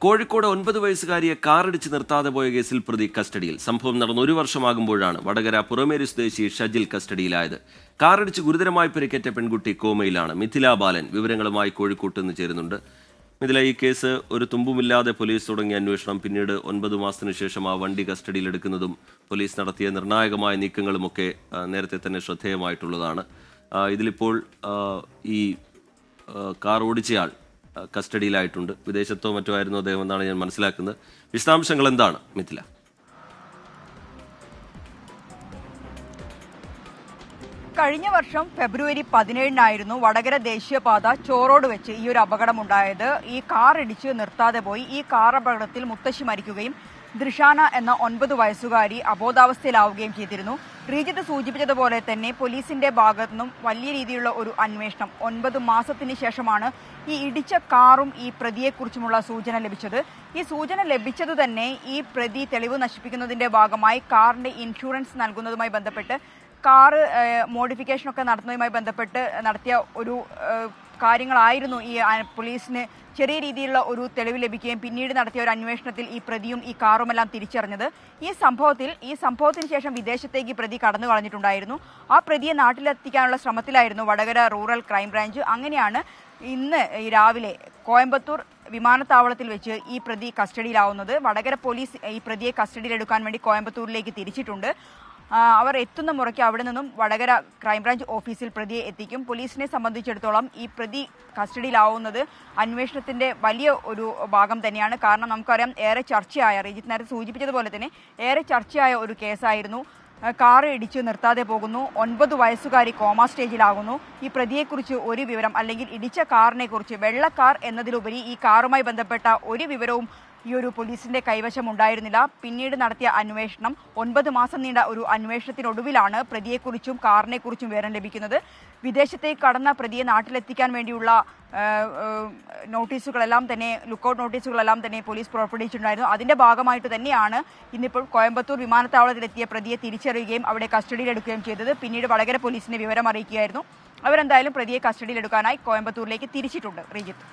കോഴിക്കോട് 9 വയസ്സുകാരിയെ കാറിടിച്ച് നിർത്താതെ പോയ കേസിൽ പ്രതി കസ്റ്റഡിയിൽ. സംഭവം നടന്ന് 1 വർഷമാകുമ്പോഴാണ് വടകര പുറമേരി സ്വദേശി ഷജിൽ കസ്റ്റഡിയിലായത്. കാറിടിച്ച് ഗുരുതരമായി പരിക്കേറ്റ പെൺകുട്ടി കോമയിലാണ്. മിഥില ബാലൻ വിവരങ്ങളുമായി കോഴിക്കോട്ട് നിന്ന് ചേരുന്നുണ്ട്. മിഥില, ഈ കേസ് ഒരു തുമ്പുമില്ലാതെ പോലീസ് തുടങ്ങിയ അന്വേഷണം, പിന്നീട് 9 മാസത്തിനു ശേഷം ആ വണ്ടി കസ്റ്റഡിയിലെടുക്കുന്നതും പോലീസ് നടത്തിയ നിർണായകമായ നീക്കങ്ങളുമൊക്കെ നേരത്തെ തന്നെ ശ്രദ്ധേയമായിട്ടുള്ളതാണ്. ഇതിലിപ്പോൾ ഈ കാർ ഓടിച്ചയാൾ കസ്റ്റഡിയിലായിട്ടുണ്ട്. വിദേശത്തോ മറ്റോ ആയിരുന്നു അദ്ദേഹം എന്നാണ് ഞാൻ മനസ്സിലാക്കുന്നത്. വിശദാംശങ്ങൾ എന്താണ് മിഥില? കഴിഞ്ഞ വർഷം ഫെബ്രുവരി 17-നായിരുന്നു വടകര ദേശീയപാത ചോറോട് വെച്ച് ഈ ഒരു അപകടമുണ്ടായത്. ഈ കാർ ഇടിച്ച് നിർത്താതെ പോയി. ഈ കാർ അപകടത്തിൽ മുത്തശ്ശി മരിക്കുകയും ദൃഷാന എന്ന 9 വയസ്സുകാരി അബോധാവസ്ഥയിലാവുകയും ചെയ്തിരുന്നു. റീജിത്ത് സൂചിപ്പിച്ചതുപോലെ തന്നെ പോലീസിന്റെ ഭാഗത്തു നിന്നും വലിയ രീതിയിലുള്ള ഒരു അന്വേഷണം 9 മാസത്തിന് ശേഷമാണ് ഈ ഇടിച്ച കാറും ഈ പ്രതിയെക്കുറിച്ചുമുള്ള സൂചന ലഭിച്ചത്. ഈ സൂചന ലഭിച്ചത് തന്നെ ഈ പ്രതി തെളിവ് നശിപ്പിക്കുന്നതിന്റെ ഭാഗമായി കാറിന്റെ ഇൻഷുറൻസ് നൽകുന്നതുമായി ബന്ധപ്പെട്ട്, കാറ് മോഡിഫിക്കേഷനൊക്കെ നടത്തുന്നതുമായി ബന്ധപ്പെട്ട് നടത്തിയ ഒരു കാര്യങ്ങളായിരുന്നു ഈ പോലീസിന് ചെറിയ രീതിയിലുള്ള ഒരു തെളിവ് ലഭിക്കുകയും പിന്നീട് നടത്തിയ ഒരു അന്വേഷണത്തിൽ ഈ പ്രതിയും ഈ കാറുമെല്ലാം തിരിച്ചറിഞ്ഞത്. ഈ സംഭവത്തിന് ശേഷം വിദേശത്തേക്ക് പ്രതി കടന്നു കളഞ്ഞിട്ടുണ്ടായിരുന്നു. ആ പ്രതിയെ നാട്ടിലെത്തിക്കാനുള്ള ശ്രമത്തിലായിരുന്നു വടകര റൂറൽ ക്രൈംബ്രാഞ്ച്. അങ്ങനെയാണ് ഇന്ന് രാവിലെ കോയമ്പത്തൂർ വിമാനത്താവളത്തിൽ വെച്ച് ഈ പ്രതി കസ്റ്റഡിയിലാവുന്നത്. വടകര പോലീസ് ഈ പ്രതിയെ കസ്റ്റഡിയിലെടുക്കാൻ വേണ്ടി കോയമ്പത്തൂരിലേക്ക് തിരിച്ചിട്ടുണ്ട്. അവർ എത്തുന്ന മുറയ്ക്ക് അവിടെ നിന്നും വടകര ക്രൈംബ്രാഞ്ച് ഓഫീസിൽ പ്രതിയെ എത്തിക്കും. പോലീസിനെ സംബന്ധിച്ചിടത്തോളം ഈ പ്രതി കസ്റ്റഡിയിലാവുന്നത് അന്വേഷണത്തിന്റെ വലിയ ഒരു ഭാഗം തന്നെയാണ്. കാരണം നമുക്കറിയാം, ഏറെ ചർച്ചയായ, രജിത് നേരത്തെ സൂചിപ്പിച്ചതുപോലെ തന്നെ ഏറെ ചർച്ചയായ ഒരു കേസായിരുന്നു. കാറ് ഇടിച്ച് നിർത്താതെ പോകുന്നു, 9 വയസ്സുകാരി കോമ സ്റ്റേജിലാകുന്നു. ഈ പ്രതിയെക്കുറിച്ച് ഒരു വിവരം, അല്ലെങ്കിൽ ഇടിച്ച കാറിനെ കുറിച്ച്, വെള്ളക്കാർ എന്നതിലുപരി ഈ കാറുമായി ബന്ധപ്പെട്ട ഒരു വിവരവും ഈ ഒരു പോലീസിന്റെ കൈവശം ഉണ്ടായിരുന്നില്ല. പിന്നീട് നടത്തിയ അന്വേഷണം, 9 മാസം നീണ്ട ഒരു അന്വേഷണത്തിനൊടുവിലാണ് പ്രതിയെക്കുറിച്ചും കാറിനെക്കുറിച്ചും വിവരം ലഭിക്കുന്നത്. വിദേശത്തേക്ക് കടന്ന പ്രതിയെ നാട്ടിലെത്തിക്കാൻ വേണ്ടിയുള്ള നോട്ടീസുകളെല്ലാം തന്നെ, ലുക്കൌട്ട് നോട്ടീസുകളെല്ലാം തന്നെ പോലീസ് പുറപ്പെടുവിച്ചിട്ടുണ്ടായിരുന്നു. അതിന്റെ ഭാഗമായിട്ട് തന്നെയാണ് ഇന്നിപ്പോൾ കോയമ്പത്തൂർ വിമാനത്താവളത്തിലെത്തിയ പ്രതിയെ തിരിച്ചറിയുകയും അവിടെ കസ്റ്റഡിയിലെടുക്കുകയും ചെയ്തത്. പിന്നീട് വടകര പോലീസിനെ വിവരം അറിയിക്കുകയായിരുന്നു. അവരെന്തായാലും പ്രതിയെ കസ്റ്റഡിയിലെടുക്കാനായി കോയമ്പത്തൂരിലേക്ക് തിരിച്ചിട്ടുണ്ട്. റീജിത്ത്.